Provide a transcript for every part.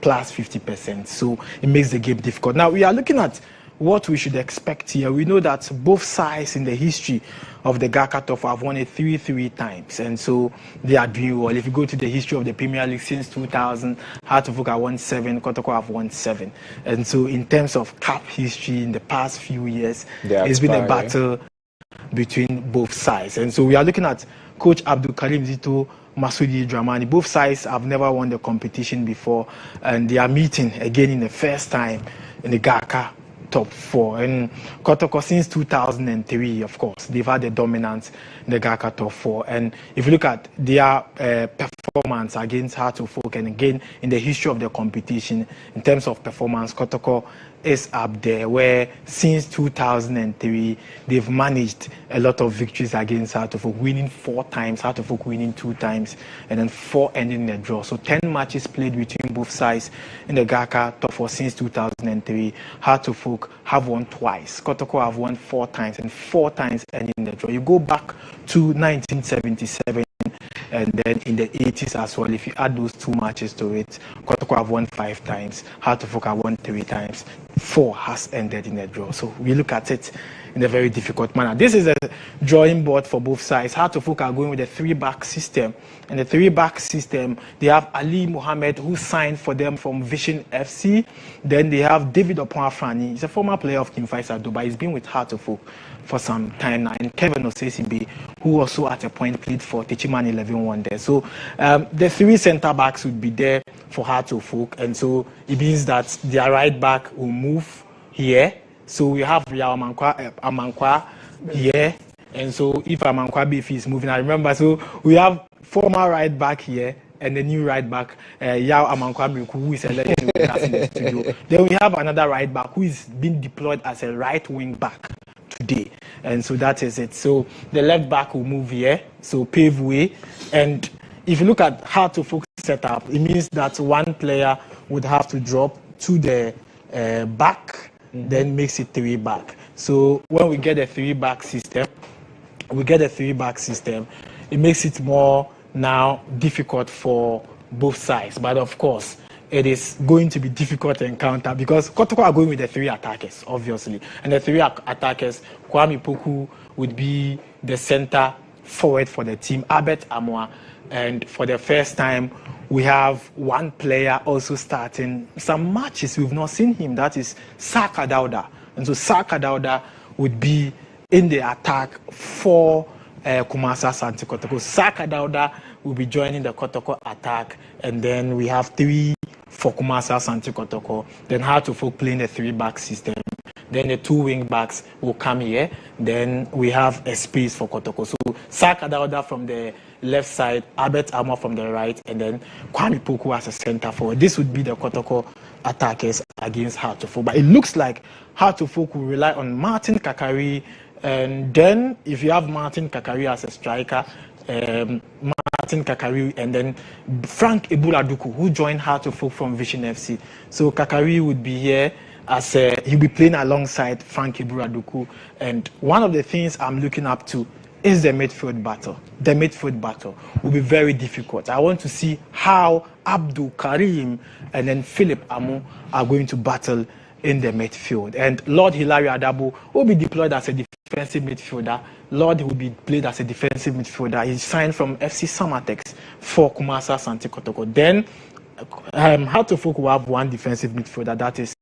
plus 50%. So it makes the game difficult. Now we are looking at what we should expect here. We know that both sides in the history of the GHALCA Top 4 have won it three times, and so they are doing well. If you go to the history of the Premier League since 2000, Heart of Oak have won 7, Kotoko have won 7, and so in terms of cup history in the past few years, it's been a battle between both sides. And so we are looking at Coach Abdul Karim Zito, Masudi Dramani. Both sides have never won the competition before, and they are meeting again in the first time in the GHALCA Top 4. And Kotoko, since 2003, of course, they've had the dominance in the GHALCA Top 4. And if you look at their performance against Heart of Oak, and again in the history of the competition, in terms of performance, Kotoko is up there, where since 2003 they've managed a lot of victories against Heart of Oak, winning 4 times, Heart of Oak winning 2 times, and then 4 ending in a draw. So 10 matches played between both sides in the GHALCA Top 4 since 2003. Heart of Oak have won twice, Kotoko have won 4 times, and 4 times ending in the draw. You go back to 1977, and then in the 80s as well. If you add those 2 matches to it, Kotoko have won 5 times, Heart of Oak have won 3 times, 4 has ended in a draw. So we look at it in a very difficult manner. This is a drawing board for both sides. Heart of Oak are going with a 3-back system, and the 3-back system, they have Ali Mohammed, who signed for them from Vision FC. Then they have David Oponafrani. He's a former player of King Faisal Dubai. He's been with Heart of Oak for some time now, and Kevin Osesibe, who also at a point played for Techiman 11 Wonders. So the 3 centre backs would be there for Heart of Oak, and so it means that their right back will move here. So we have Amankwa here, and so if Amankwa Bifi is moving, I remember, so we have former right back here and the new right back, Yao Amankwa Biku, who is a legend with us in the studio. Then we have another right back who is being deployed as a right wing back today, and so that is it. So the left back will move here, so pave way. And if you look at how to focus setup, it means that one player would have to drop to the back, then makes it 3 back. So when we get a 3-back system, it makes it more now difficult for both sides. But of course, it is going to be difficult to encounter because Kotoko are going with the 3 attackers, obviously. And the 3 attackers, Kwame Poku would be the center forward for the team, Albert Amoa. And for the first time, we have one player also starting some matches we've not seen him. That is Saka Dauda. And so Saka Dauda would be in the attack for Kumasi Asante Kotoko. Saka Dauda will be joining the Kotoko attack. And then we have 3 for Kumasi Asante Kotoko. Then Heart of Oak playing the 3-back system. Then the 2 wing backs will come here. Then we have a space for Kotoko. So Saka Dauda from the left side, Albert Amo from the right, and then Kwame Poku as a center forward. This would be the Kotoko attackers against Heart of Oak. But it looks like Heart of Oak will rely on Martin Kakari, and then if you have Martin Kakari as a striker, Martin Kakari, and then Frank Ebuladuku, who joined Heart of Oak from Vision FC. So Kakari would be here as he'll be playing alongside Frank Ebuladuku. And one of the things I'm looking up to is the midfield battle. The midfield battle will be very difficult. I want to see how Abdul Karim and then Philip Amu are going to battle in the midfield. And Lord Hilary Adabo will be deployed as a defensive midfielder. Lord will be played as a defensive midfielder. He's signed from FC Samatex for Kumasi Asante Kotoko. Then Heart of Oak will have one defensive midfielder, that is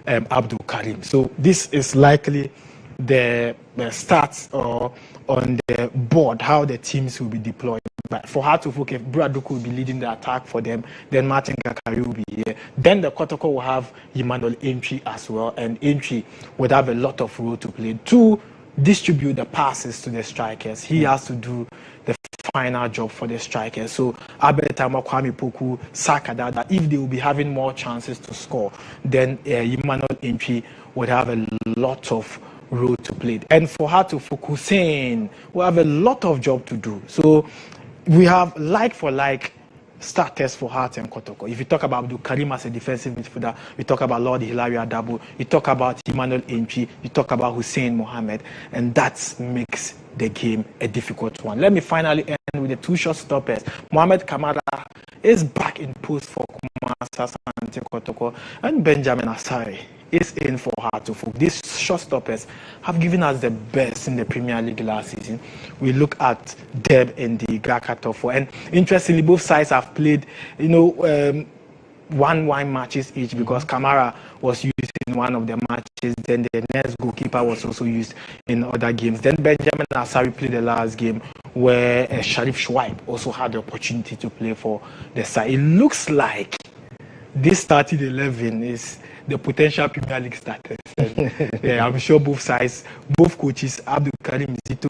Abdul Karim. So this is likely the stats or on the board, how the teams will be deployed. But for Heart of Oak, if Buraduku will be leading the attack for them, then Martin Kakari will be here. Then the Kotoko will have Emmanuel Entry as well, and Entry would have a lot of role to play to distribute the passes to the strikers. He has to do the final job for the strikers. So Abetama, Kwame Poku, Saka Dauda, if they will be having more chances to score, then Emmanuel Entry would have a lot of role to play. And for her to focus in, we have a lot of job to do. So we have like for like starters for Heart and Kotoko. If you talk about Abdul Karim as a defensive midfielder, you talk about Lord Hilary Adabo, you talk about Emmanuel Entry, you talk about Hussein Mohammed, and that makes the game a difficult one. Let me finally end with the 2 shot stoppers. Mohamed Kamara is back in post for Kumasi Asante Kotoko, and Benjamin Asare is in for Hartlepool. These showstoppers have given us the best in the Premier League last season. We look at Deb and the GHALCA top four, and interestingly, both sides have played, 1-1 matches each, because Kamara was used in one of the matches, then the next goalkeeper was also used in other games. Then Benjamin Asari played the last game, where Sharif Schweib also had the opportunity to play for the side. It looks like this starting 11 is the potential Premier League starters. Yeah, I'm sure both sides, both coaches, Abdul Karim Zito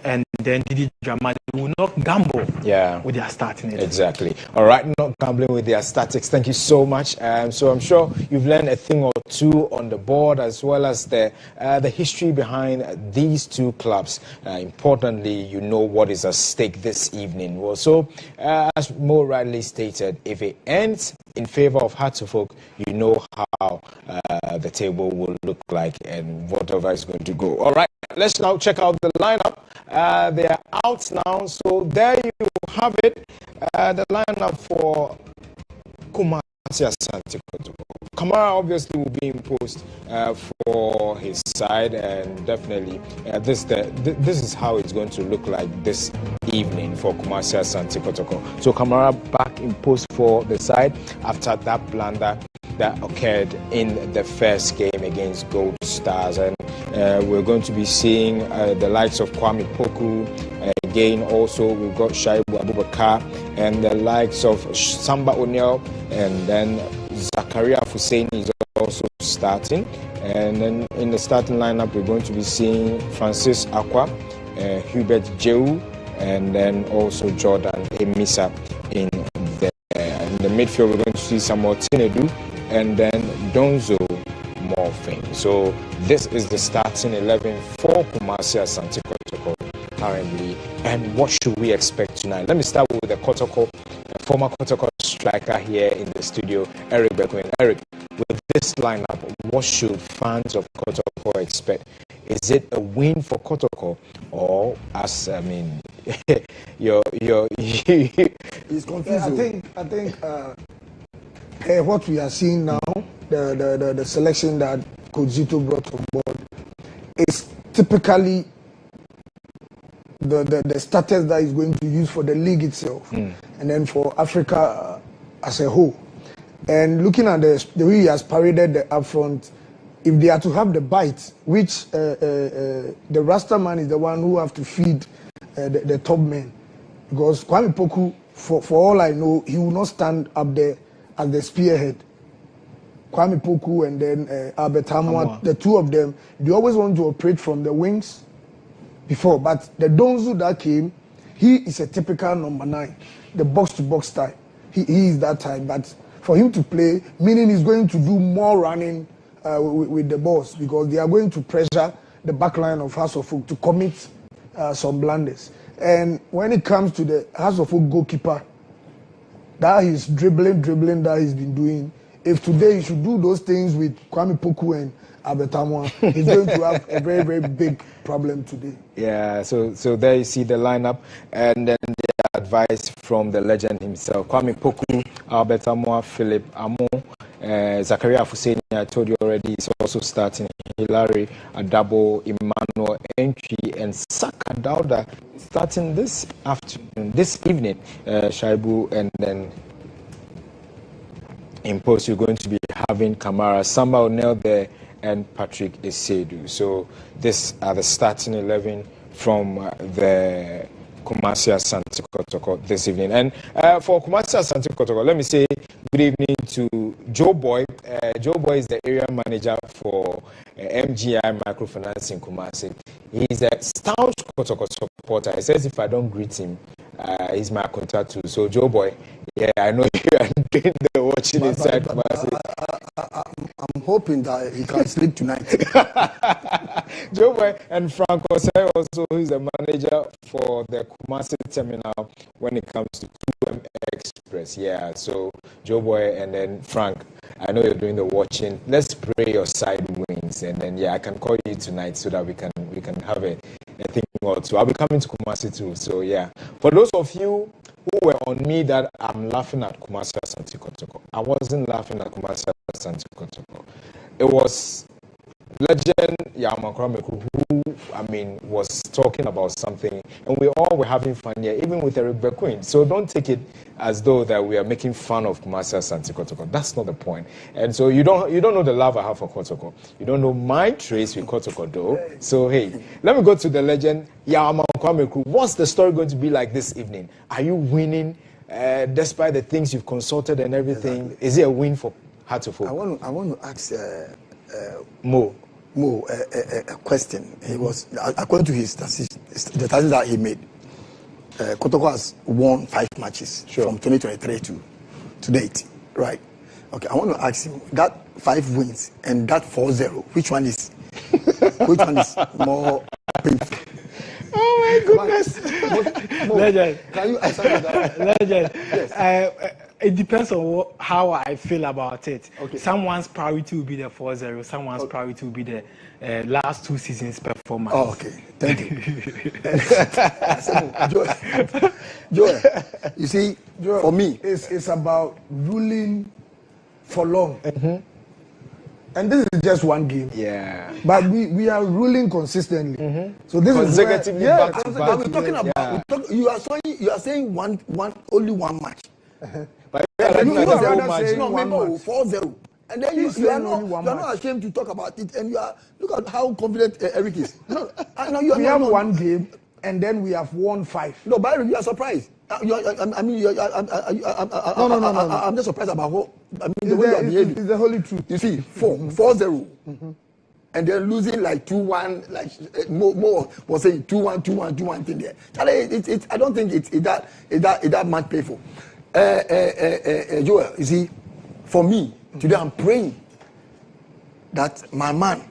and then Didi Dramani, will not gamble with their starting 11. Exactly. All right, not gambling with their statics. Thank you so much. So I'm sure you've learned a thing or two on the board, as well as the history behind these two clubs. Importantly, you know what is at stake this evening. Well, so as more rightly stated, if it ends in favor of Hartlepool, you know how the table will look like and whatever is going to go. All right, let's now check out the lineup. They are out now, so there you have it. The lineup for Kumasi Asante Kotoko. Kamara obviously will be imposed for his side, and definitely this is how it's going to look like this evening for Kumasi Asante Kotoko. So Kamara back imposed for the side after that blunder that occurred in the first game against Gold Stars, and we're going to be seeing the likes of Kwame Poku. Again, also we've got Shaibu Abubakar and the likes of Samba O'Neill, and then Zakaria Hussein is also starting. And then in the starting lineup, we're going to be seeing Francis Akwa, Hubert Jehu, and then also Jordan Emisa in the midfield. We're going to see Samuel Tinedu and then Donzo Morphing. So this is the starting 11 for Kumasi Asante Kotoko currently. And what should we expect tonight? Let me start with the Kotoko, former Kotoko striker here in the studio, Eric Bekwin. Eric, with this lineup, what should fans of Kotoko expect? Is it a win for Kotoko, or it's confusing. I think what we are seeing now, the selection that Coach Zito brought on board, is typically the starters that he's going to use for the league itself, and then for Africa as a whole. And looking at the way he has paraded the upfront, if they are to have the bite, which the Rasta man is the one who have to feed the top men, because Kwame Poku, for all I know, he will not stand up there as the spearhead. Kwame Poku and then Albert Hamwa, the two of them, they always want to operate from the wings before. But the Donzu that came, he is a typical number 9, the box-to-box type. He is that type. But for him to play, meaning he's going to do more running with the balls, because they are going to pressure the back line of House of Oak to commit some blunders. And when it comes to the House of Oak goalkeeper, that he's dribbling that he's been doing, if today he should do those things with Kwame Poku and Albert Hamwa, he's going to have a very, very big problem today. Yeah, so there you see the lineup, and then the advice from the legend himself. Kwame Poku, Albert Hamwa, Philip Amo, Zakaria Hussein, I told you already, is also starting. Hilary Adabo, Emmanuel Entry, and Saka Dauda starting this evening. Shaibu, and then in post you're going to be having Kamara, Samba O'Neill there, and Patrick Esedu. So these are the starting 11 from the Kumasi Asante Kotoko this evening. And for Kumasi Asante Kotoko, let me say good evening to Joe Boy. Joe Boy is the area manager for MGI Microfinance in Kumasi. He's a staunch Kotoko supporter. He says if I don't greet him, he's my contact too. So Joe Boy, yeah, I know you are doing the watching inside Kumasi. I'm hoping that he can sleep tonight. Joe Boy and Frank Osei also, who's the manager for the Kumasi terminal when it comes to 2M Express. Yeah, so Joe Boy and then Frank, I know you're doing the watching. Let's pray your side wins, and then I can call you tonight so that we can have a thing or two. I'll be coming to Kumasi too. So for those of you who were on me that I'm laughing at Kumasi Asante Kotoko. I wasn't laughing at Kumasi Asante Kotoko. It was legend Yamakrameku who, was talking about something, and we all were having fun here, even with Eric Bequin. So don't take it as though that we are making fun of Kumasi Asante Kotoko. That's not the point. And so you don't know the love I have for Kotoko. You don't know my trace with Kotoko though. So hey, let me go to the legend Yamakrameku. What's the story going to be like this evening? Are you winning despite the things you've consulted and everything? Exactly. Is it a win for Hatofo? I want to ask Mo a question. He was, according to his the statistics that he made, Kotoko has won 5 matches from 2023 to date, right? Okay, I want to ask him that 5 wins and that 4-0. Which one is more painful? Oh my goodness! Legend. Can you answer that? Legend. Yes. It depends on how I feel about it. Okay. Someone's priority will be the 4-0. Someone's priority will be the last 2 seasons' performance. Oh, okay. Thank you. Joy, you see, Joy, for me, it's about ruling for long. And this is just one game. Yeah. But we are ruling consistently. So this is consecutively where, back to back. but we're talking about you are saying only one match. But you are whole rather match. saying No, one maybe match. 4-0. And then He's you are saying only one not match. ashamed to talk about it. And look at how confident Eric is. No, We have one game and then we have won 5. No, Byron, you are surprised. I'm just surprised about what. The way you are behaving. It's the holy truth. You see, 4-0. And then losing like 2-1, like more was saying 2-1 thing there. Charlie, I don't think it's that much painful. Joel, you see, for me today, I'm praying that my man,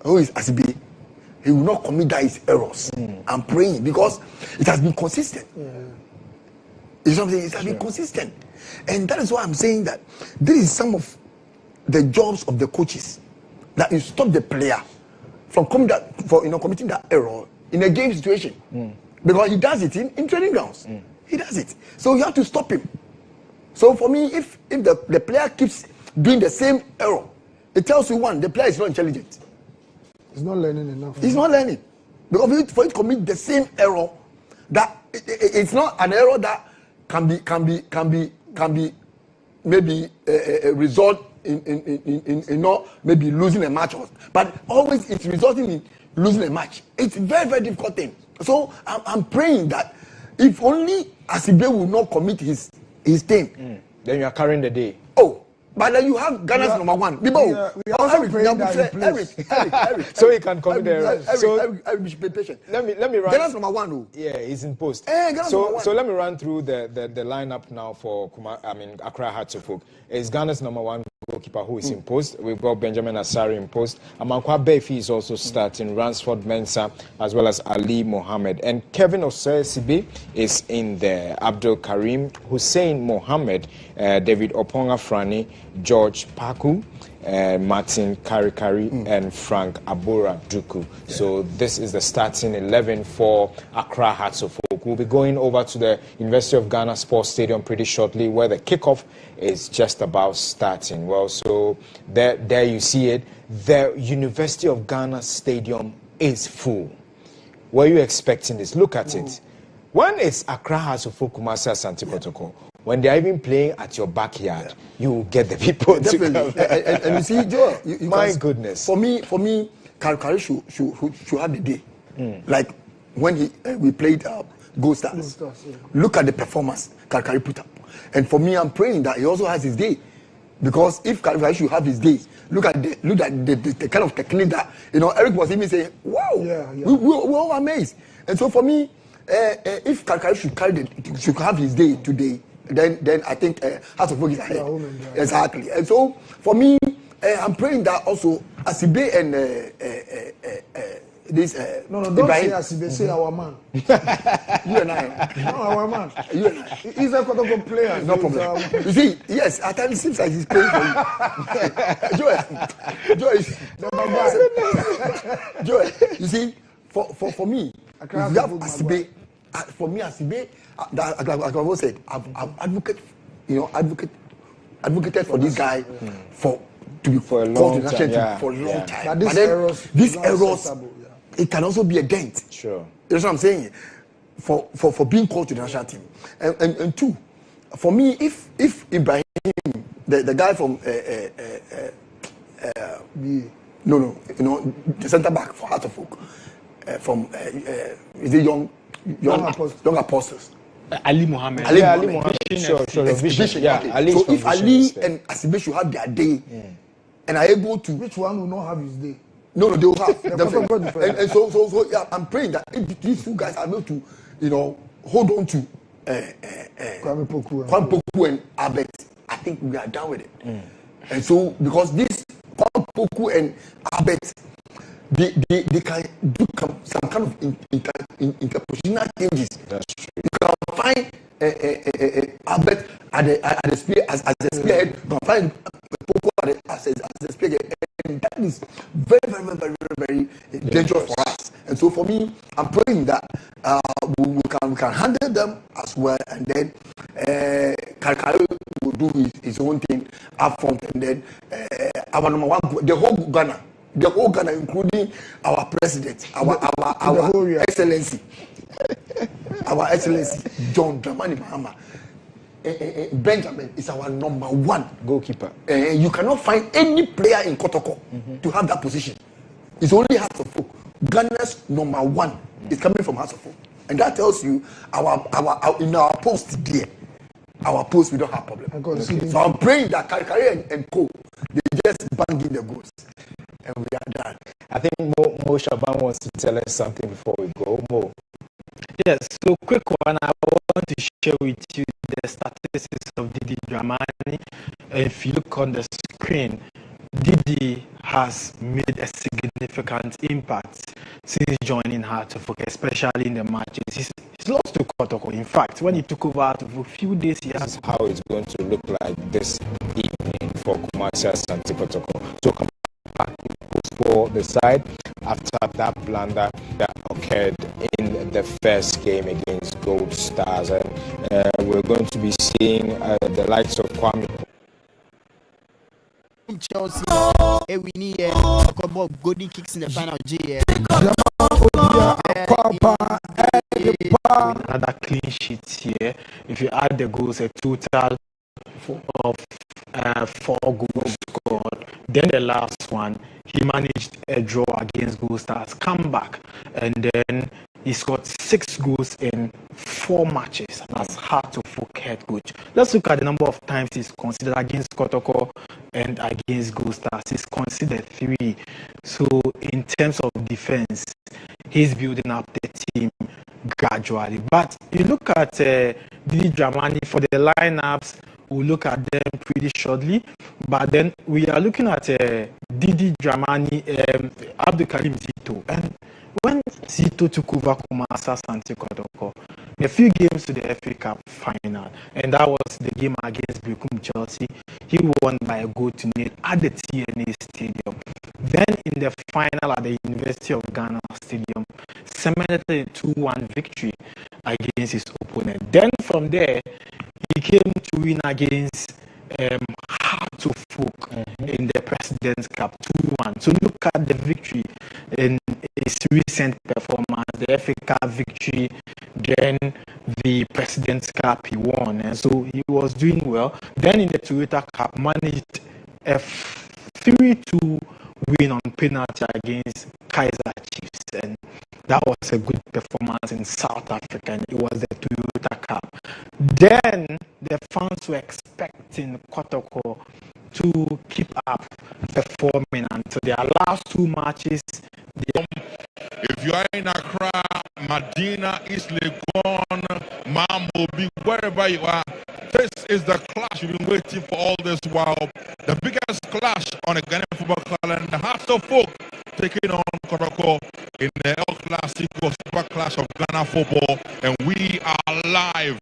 who is Asibe, he will not commit these errors. I'm praying because it has been consistent. You know what I'm saying? It has been consistent, and that is why I'm saying that this is some of the jobs of the coaches, that you stop the player from committing that error in a game situation, because he does it in training grounds. He does it, so you have to stop him. So for me, if the player keeps doing the same error, it tells you the player is not intelligent. He's not learning enough. He's not learning, because for it to commit the same error, that it's not an error that can be maybe a result in not maybe losing a match, but always it's resulting in losing a match. It's a very, very difficult thing. So I'm praying that if only Asibe will not commit his thing, then you are carrying the day. Oh, but then you have Ghana's number 1. We are also praying that Eric, so he can commit the error. So Eric, be patient. let me run. Ghana's number 1. Yeah, he's in post. Ghana's number 1. So let me run through the lineup now for Accra Hearts-of-Oak. It's Ghana's number 1 goalkeeper who is in post. We've got Benjamin Asari in post. Amankwa Befi is also starting. Ransford Mensah as well as Ali Mohammed. And Kevin Osei-Sibe is in there. Abdul Karim, Hussein Mohammed, David Oponga Frani, George Paku, Martin Karikari, and Frank Abura Duku. So this is the starting 11 for Accra Hearts-of-Oak. We'll be going over to the University of Ghana Sports Stadium pretty shortly, where the kickoff is just about starting. Well, so there you see it. The University of Ghana Stadium is full. Were you expecting this? Look at it. When it's Accra Hearts-of-Oak, Kumasi Asante Kotoko, when they're even playing at your backyard, you get the people to come. And you see, Joe, my goodness. For me, Karikari should have the day. Like when we played Gold Stars. Look at the performance Karikari put up. And for me, I'm praying that he also has his day. Because if Karikari should have his day, look at the kind of technique that, Eric was even saying, wow, we're all amazed. And so for me, if Karikari should have his day today, then I think House of Folk is ahead. Exactly. And so for me, I'm praying that also Asibe and this. No, don't say Asibe, say our man. You and I. No, our man. You and I. He's a Kotoko player. No problem. You see, yes, at times it seems like he's playing for you. Joel, you see, for me, if you have Asibe, for me, Asibe like I've always said, I've advocated for this guy to be for a called long to time. national team for a long time. But these errors, it can also be a dent. Sure. That's what I'm saying. For being called to the national team, and two, for me, if Ibrahim, the guy from the centre back for Heart of Oak, from is it young apostles. Ali Mohammed. Ali Mohammed. Sure. Exhibition. Yeah, Okay. Ali's So if condition Ali is there. and Asibe should have their day, and are able to, Which one will not have his day? no, they will have. Definitely. and so yeah, I'm praying that if these two guys are able to, hold on to Kwame Poku and Abet, I think we are done with it. And so because this Kwame Poku and Abet, they can do some kind of interpositional changes. That's true. You can find Abet at the spear as the spearhead. You can find Poku as the spearhead, and that is very, very, very, very, very dangerous for us. And so for me, I'm praying that we can handle them as well, and then Kalkari will do his own thing up front, and then our number one, the whole Ghana, including our president, our excellency, our excellency, John Dramani Mahama. Benjamin is our number one Goalkeeper. You cannot find any player in Kotoko to have that position. It's only Heart of Oak. Ghana's number one is coming from Heart of Oak, and that tells you our in our post there, our post we don't have problem. Okay. So I'm praying that Kari and Co, they just bang in the goals, and we are done. I think Mo Shaban wants to tell us something before we go. Mo. Yes, so quick one. I want to share with you the statistics of Didi Dramani. If you look on the screen, Didi has made a significant impact since joining Heart of Oak, especially in the matches. He's lost to Kotoko. In fact, when he took over Heart of Oak, a few days he has. How it's going to look like this evening for Kumasi ASANTE KOTOKO. So come back for the side after that blunder that occurred in the first game against Gold Stars, and we're going to be seeing the likes of Kwame. Chelsea, we need a couple of golden kicks in the final G. Another clean sheet here. If you add the goals, a total of 4 goals scored. Then the last one, he managed a draw against Gold Stars, come back, and then he scored 6 goals in 4 matches as Heart of Oak head coach. Let's look at the number of times he's considered against Kotoko and against Gold Stars. He's considered 3. So in terms of defense, he's building up the team gradually. But you look at Didi Dramani for the lineups. We'll look at them pretty shortly, but then we are looking at Didi Dramani, Abdul Karim Zito, and when Zito took over Kumasi ASANTE KOTOKO, a few games to the FA Cup final, and that was the game against Bekum Chelsea. He won by a goal to nil at the TNA Stadium. Then in the final at the University of Ghana Stadium, cemented a 2-1 victory against his opponent. Then from there, he came to win against Heart of Oak in the President's Cup 2-1. So look at the victory in his recent performance, the FA Cup victory, then the President's Cup he won, and so he was doing well. Then in the Toyota Cup, managed a 3-2 win on penalty against Kaiser Chiefs, and that was a good performance in South Africa, and it was the Toyota Cup. Then the fans were expecting Kotoko to keep up performing until their last 2 matches. If you are in Accra, Medina, East Legon, Mambo, wherever you are, this is the clash you've been waiting for all this while. The biggest clash on the Ghanaian football calendar. Heart of Oak taking on Kotoko in the El Clasico Super Clash of Ghana football, and we are live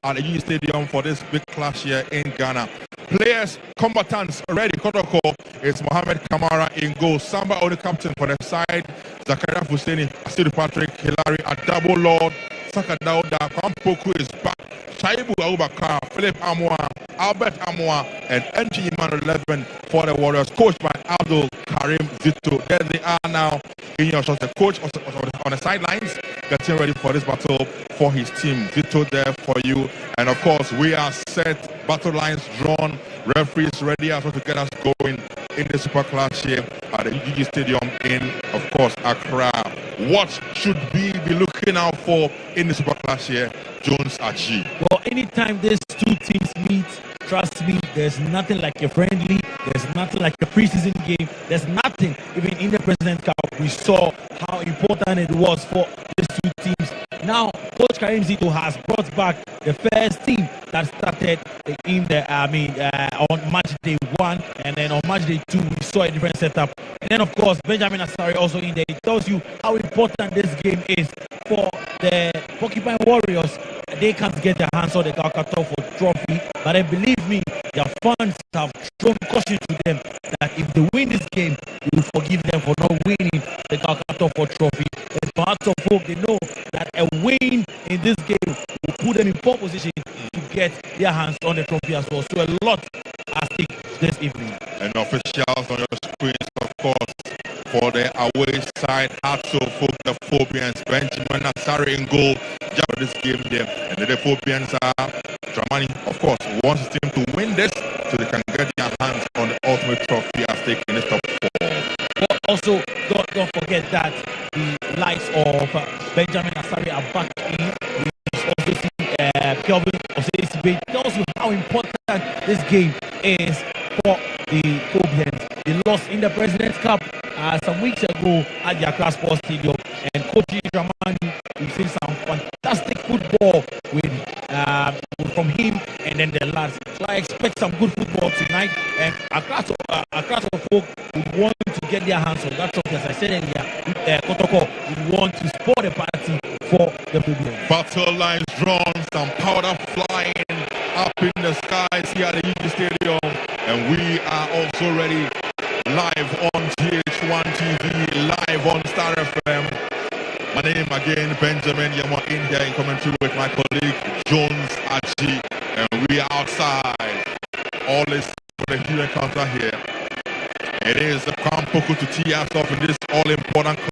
at the UG Stadium for this big clash here in Ghana. Players, combatants already. Kotoko is Mohamed Kamara in goal. Samba only captain for the side. Zakaria Fuseni, Asidu Patrick, Hilary Adabo Lord, Saka Dauda, Kwampoku is back. Shaibu Abubakar, Philip Amoa, Albert Amoa, and NG Man 11 for the Warriors, coached by Abdul Karim Zito. There they are now in your shots. The coach on the sidelines, getting ready for this battle for his team. Zito there for you. And of course, we are set, battle lines drawn, referees ready as well to get us going in the Super Clash here at the UG Stadium in, of course, Accra. What should we be looking out for in the Super Clash here, Jones Achi? Well, anytime these two teams meet, trust me, there's nothing like a friendly, there's nothing like a preseason game, there's nothing. Even in the President Cup, we saw how important it was for these two teams. Now, Coach Karim Zito has brought back the first team that started in the, on match day 1, and then on match day 2, we saw a different setup. And then, of course, Benjamin Asari also in there. It tells you how important this game is for the Porcupine Warriors. They can't get their hands on the GHALCA trophy, but I believe me, their fans have shown caution to them that if they win this game, they will forgive them for not winning the GHALCA trophy. As for Hearts of Hope, they know that a win in this game will put them in pole position to get their hands on the trophy as well. So a lot at stake this evening. And officials on your screens, of course, for the away side, Hearts of Hope, the Phobians, Benjamin Asari in goal, just for this game here. And the Phobians are Dramani, of course, wants his team to win this so they can get their hands on the ultimate trophy at stake in this top 4. But also, don't forget that the likes of Benjamin Asari are back in. We also see Kelvin Osei tells you how important this game is for the Phobians. They lost in the President's Cup some weeks ago at the Accra Sports Stadium, and Coach Dramani, we've seen some fantastic football from him and then the lads. So I expect some good football tonight, and Accra folk would want to get their hands on that trophy. As I said earlier, Kotoko would want to support the party for the Phobians. Battle lines drawn, some powder flying up in the skies here at the UG Stadium, and we are also ready live on GH1 TV, live on Star FM. My name again, Benjamin Yamo, in here in commentary with my colleague Jones Achi, and we are outside. All this for the huge encounter here. It is the Kwampoku to tee us off in this all-important